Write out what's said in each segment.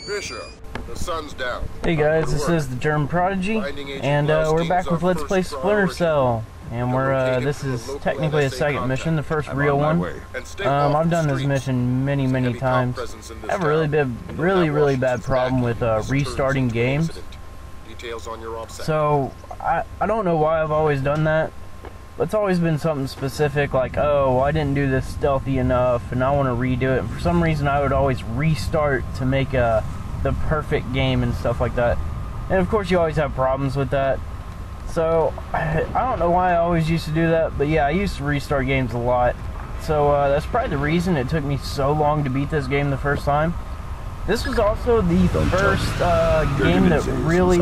Bishop, the sun's down. Hey guys, this is the German Prodigy, and we're back with Let's Play Splinter Cell. And this is technically a second mission, the first real one. I've done this mission many times. I have a really bad problem with restarting games. So, I don't know why I've always done that. It's always been something specific, like, oh, I didn't do this stealthy enough, and I want to redo it. And for some reason, I would always restart to make the perfect game and stuff like that. And of course, you always have problems with that. So, I don't know why I always used to do that, but yeah, I used to restart games a lot. So, that's probably the reason it took me so long to beat this game the first time. This was also the first game that really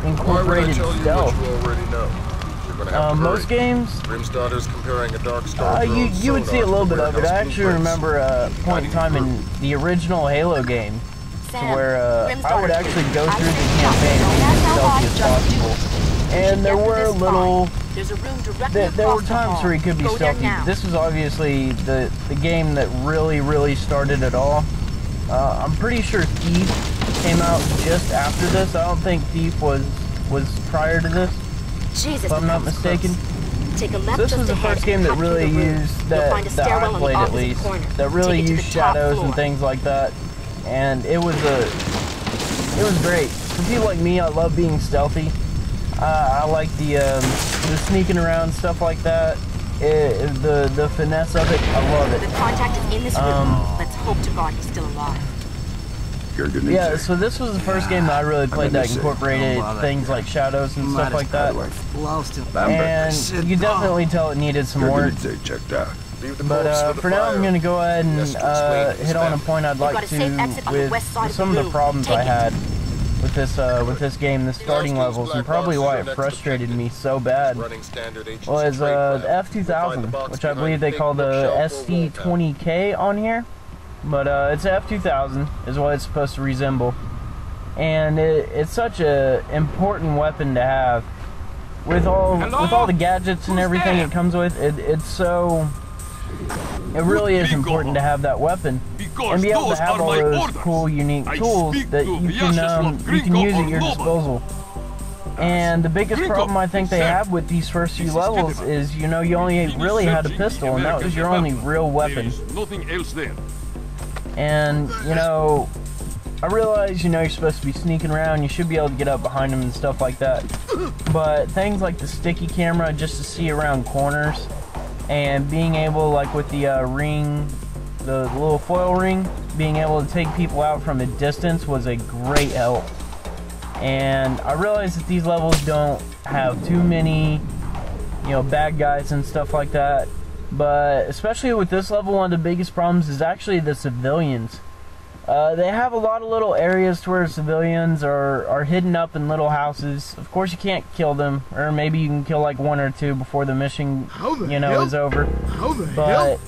incorporated stealth. Most games, you would see a little bit of it. I actually remember a point in time in the original Halo game to where I would actually go through the campaign and be as stealthy as possible. And there were there were times where he could be stealthy. This was obviously the game that really started it all. I'm pretty sure Thief came out just after this. I don't think Thief was prior to this, if I'm not mistaken. So this was the first game that really used, that I played at least, that really used shadows and things like that. And it was great. For people like me, I love being stealthy. I like the sneaking around, stuff like that. The finesse of it, I love it. The contact is in this room. Let's hope to God he's still alive. Yeah, so this was the first game that I really played that incorporated things like shadows and stuff like that. And you can definitely tell it needed some work. But for now, I'm going to go ahead and hit on a point I'd like to with some of the problems I had with this game, the starting levels, and probably why it frustrated me so bad was the F2000, which I believe they call the SD20K on here. But it's F2000 is what it's supposed to resemble, and it's such a important weapon to have with all the gadgets and everything it comes with. It really is important to have that weapon and be able to have all those cool, unique tools that you can use at your disposal. And the biggest problem I think they have with these first few levels is, you only really had a pistol, and that was your only real weapon. And, I realize, you're supposed to be sneaking around, you should be able to get up behind them and stuff like that. But things like the sticky camera, just to see around corners, and being able, like with the ring, the little foil ring, being able to take people out from a distance was a great help. And I realize that these levels don't have too many, bad guys and stuff like that. But especially with this level, one of the biggest problems is actually the civilians. They have a lot of little areas to where civilians are hidden up in little houses. Of course, you can't kill them, or maybe you can kill like one or two before the mission, is over. But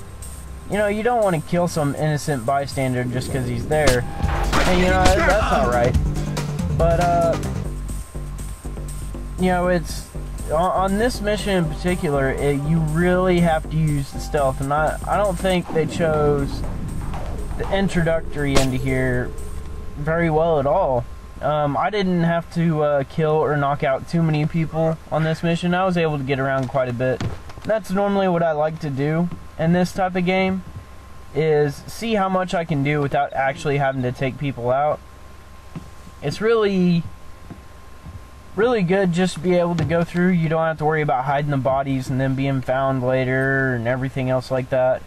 you don't want to kill some innocent bystander just because he's there. And that's all right. But it's on this mission in particular, you really have to use the stealth, and I don't think they chose the introductory into here very well at all. I didn't have to kill or knock out too many people on this mission. I was able to get around quite a bit. That's normally what I like to do in this type of game, is see how much I can do without actually having to take people out. It's really good just to be able to go through. You don't have to worry about hiding the bodies and then being found later and everything else like that.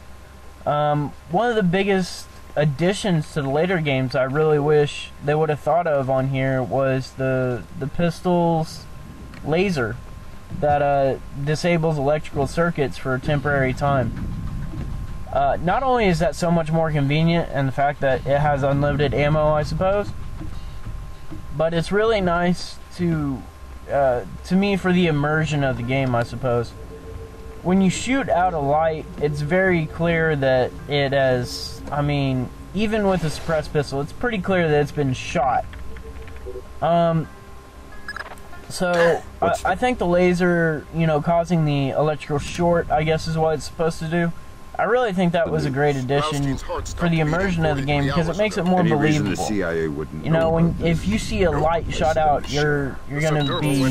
One of the biggest additions to the later games I really wish they would have thought of on here was the pistol's laser that disables electrical circuits for a temporary time. Not only is that so much more convenient, and the fact that it has unlimited ammo, I suppose, but it's really nice to me for the immersion of the game, I suppose. When you shoot out a light, it's very clear that it has, even with a suppressed pistol, it's pretty clear that it's been shot. So I think the laser, causing the electrical short, I guess is what it's supposed to do. I really think that was a great addition for the immersion of the game because it makes it more believable. The CIA wouldn't you know, if you see a light shot out, you're gonna be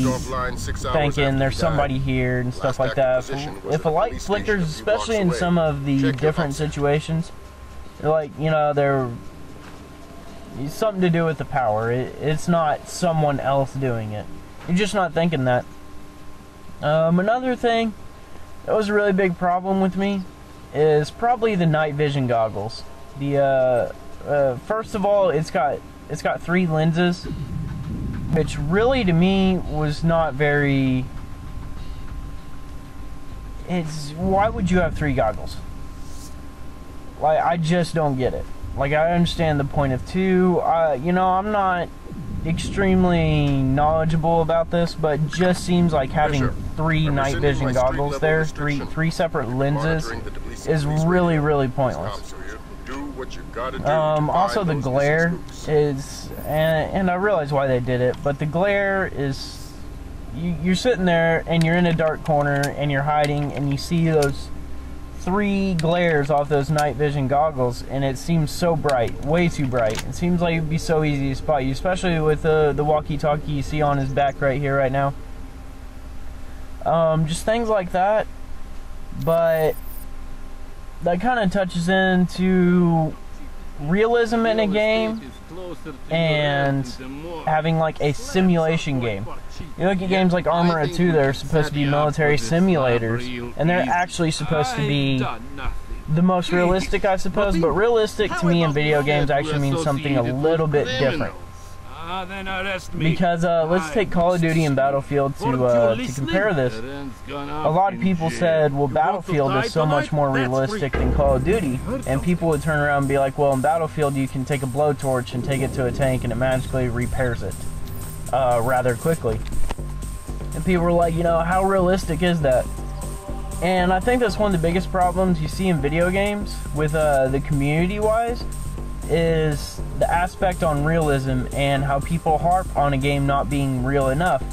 thinking there's somebody here and stuff like that. If a light flickers, especially in some of the different situations, they're like, you know, it's something to do with the power. It's not someone else doing it. You're just not thinking that. Another thing that was a really big problem with me is probably the night vision goggles. The first of all, it's got 3 lenses, which really to me was not very. Why would you have 3 goggles? Like, I just don't get it. Like, I understand the point of 2. You know, I'm not extremely knowledgeable about this, but it just seems like having 3 night vision goggles there, three separate lenses, is really pointless. Also the glare is, and I realize why they did it, but the glare is, you're sitting there and you're in a dark corner and you're hiding and you see those 3 glares off those night vision goggles, and it seems so bright, way too bright. It seems like it'd be so easy to spot you, especially with the walkie-talkie you see on his back right here, right now. Just things like that. But that kind of touches into realism in a game and having like a simulation game. You look at games like Armored 2, they're supposed to be military simulators, and they're actually supposed to be the most realistic, I suppose, but realistic to me in video games actually means something a little bit different. Because let's take Call of Duty and Battlefield to compare this. A lot of people said, well, Battlefield is so much more realistic than Call of Duty, and people would turn around and be like, well, in Battlefield you can take a blowtorch and take it to a tank and it magically repairs it rather quickly. And people were like, you know, how realistic is that? And I think that's one of the biggest problems you see in video games with the community-wise, is the aspect on realism and how people harp on a game not being real enough.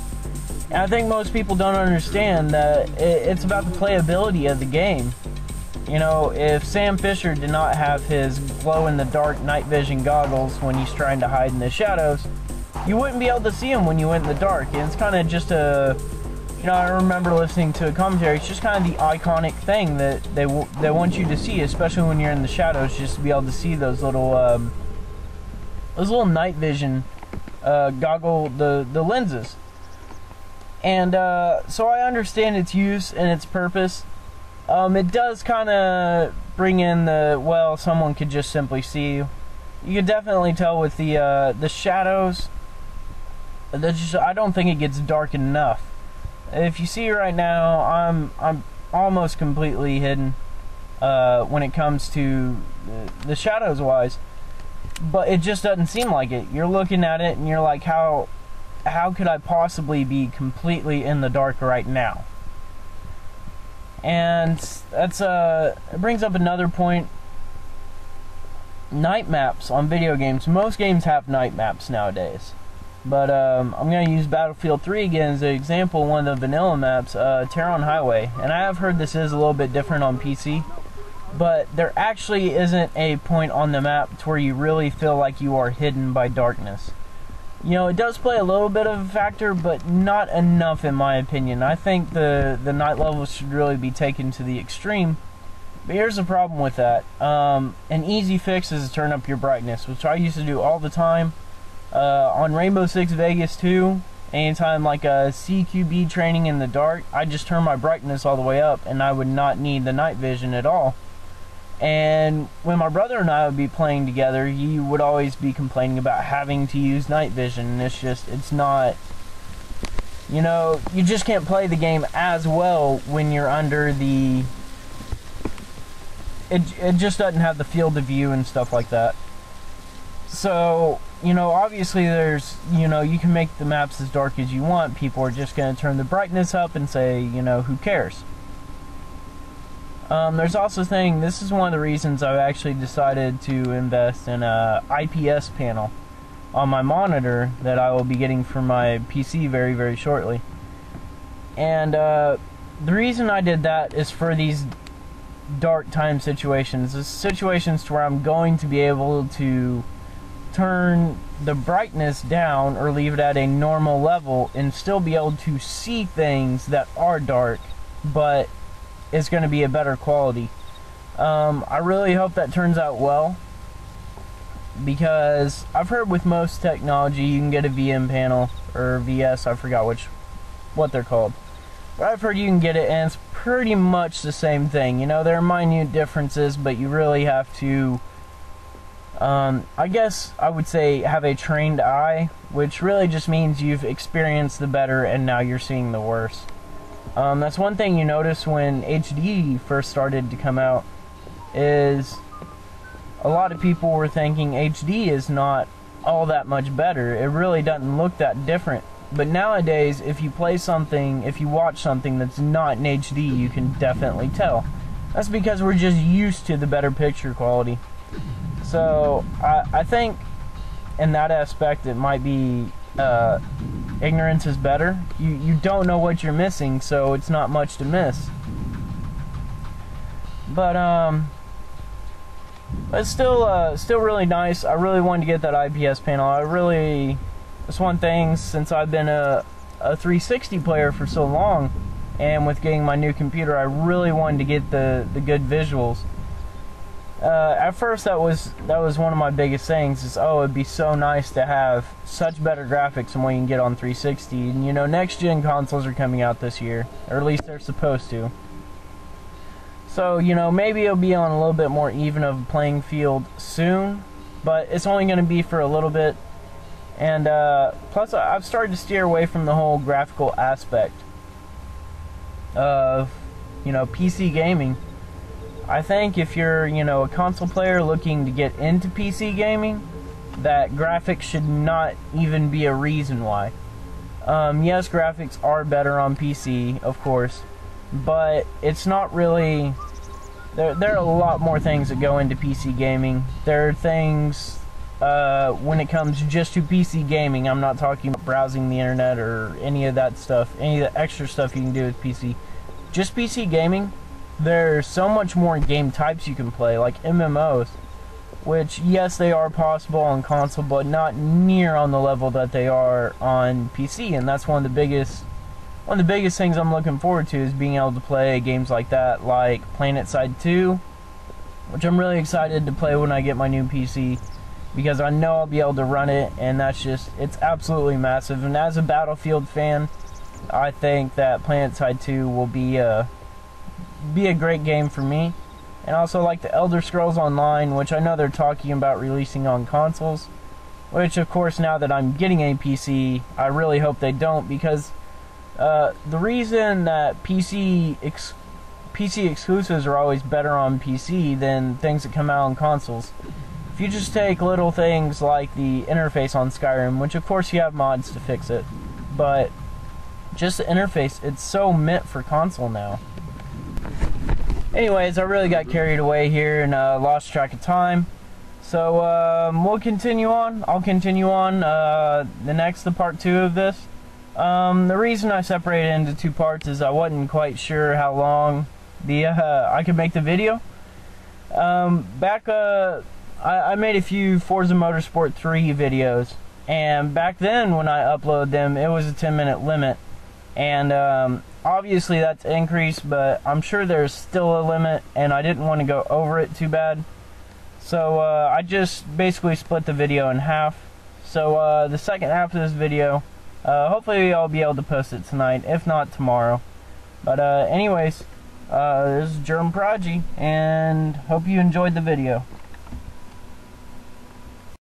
And I think most people don't understand that it's about the playability of the game. You know, if Sam Fisher did not have his glow-in-the-dark night vision goggles when he's trying to hide in the shadows, you wouldn't be able to see him when you went in the dark. And it's kind of just a, you know, I remember listening to a commentary, it's just kind of the iconic thing that they want you to see, especially when you're in the shadows, just to be able to see those little night vision goggle, the lenses. And so I understand its use and its purpose. It does kind of bring in the, well, someone could just simply see you. You can definitely tell with the shadows. I don't think it gets dark enough. If you see right now, I'm almost completely hidden when it comes to the shadows wise, but it just doesn't seem like it. You're looking at it and you're like, how could I possibly be completely in the dark right now? And that's it brings up another point. Night maps on video games. Most games have night maps nowadays. But I'm going to use Battlefield 3 again as an example, one of the vanilla maps, Terran Highway. And I have heard this is a little bit different on PC. But there actually isn't a point on the map to where you really feel like you are hidden by darkness. You know, it does play a little bit of a factor, but not enough in my opinion. I think the night levels should really be taken to the extreme. But here's the problem with that. An easy fix is to turn up your brightness, which I used to do all the time. On Rainbow Six Vegas 2, anytime like a CQB training in the dark, I just turn my brightness all the way up and I would not need the night vision at all. And when my brother and I would be playing together, he would always be complaining about having to use night vision, and it's not, you know, you just can't play the game as well when you're under the, it just doesn't have the field of view and stuff like that. So, you know, obviously there's, you know, you can make the maps as dark as you want. People are just going to turn the brightness up and say, you know, who cares? There's also saying, this is one of the reasons I've actually decided to invest in a IPS panel on my monitor that I will be getting for my PC very shortly. And the reason I did that is for these dark time situations. It's situations to where I'm going to be able to turn the brightness down or leave it at a normal level and still be able to see things that are dark, but it's going to be a better quality. I really hope that turns out well, because I've heard with most technology you can get a VM panel, or VS, I forgot what they're called. But I've heard you can get it and it's pretty much the same thing. You know, there are minute differences, but you really have to, I guess I would say, have a trained eye, which really just means you've experienced the better and now you're seeing the worse. That's one thing you notice when HD first started to come out, is a lot of people were thinking HD is not all that much better. It really doesn't look that different. But nowadays, if you watch something that's not in HD, you can definitely tell. That's because we're just used to the better picture quality. So I think in that aspect it might be ignorance is better. You don't know what you're missing, so it's not much to miss. But it's still really nice. I really wanted to get that IPS panel. It's one thing, since I've been a 360 player for so long, and with getting my new computer, I really wanted to get the good visuals. At first, that was one of my biggest things, is, oh, it'd be so nice to have such better graphics than what you can get on 360. And you know, next gen consoles are coming out this year, or at least they're supposed to. So, you know, maybe it'll be on a little bit more even of a playing field soon, but it's only going to be for a little bit. And plus, I've started to steer away from the whole graphical aspect of, you know, PC gaming. I think if you're, you know, a console player looking to get into PC gaming, that graphics should not even be a reason why. Yes, graphics are better on PC, of course, but it's not really... There are a lot more things that go into PC gaming. There are things... when it comes just to PC gaming, I'm not talking about browsing the internet or any of that stuff, any of the extra stuff you can do with PC. Just PC gaming, there's so much more game types you can play, like MMOs, which, yes, they are possible on console, but not near on the level that they are on PC, and that's one of the biggest things I'm looking forward to, is being able to play games like that, like PlanetSide 2, which I'm really excited to play when I get my new PC, because I know I'll be able to run it, and it's absolutely massive. And as a Battlefield fan, I think that PlanetSide 2 will be a great game for me. And also like the Elder Scrolls Online, which I know they're talking about releasing on consoles, which of course, now that I'm getting a PC, I really hope they don't, because the reason that PC exclusives are always better on PC than things that come out on consoles. If you just take little things like the interface on Skyrim, which of course you have mods to fix it, but just the interface, it's so meant for console now. Anyways, I really got carried away here and lost track of time. So we'll continue on. I'll continue on the part 2 of this. The reason I separated it into 2 parts is I wasn't quite sure how long I could make the video. I made a few Forza Motorsport 3 videos, and back then when I uploaded them, it was a 10-minute limit, and obviously that's increased, but I'm sure there's still a limit, and I didn't want to go over it too bad, so I just basically split the video in half. So the second half of this video, hopefully I'll be able to post it tonight, if not tomorrow. But anyways, this is German Prodigy, and hope you enjoyed the video.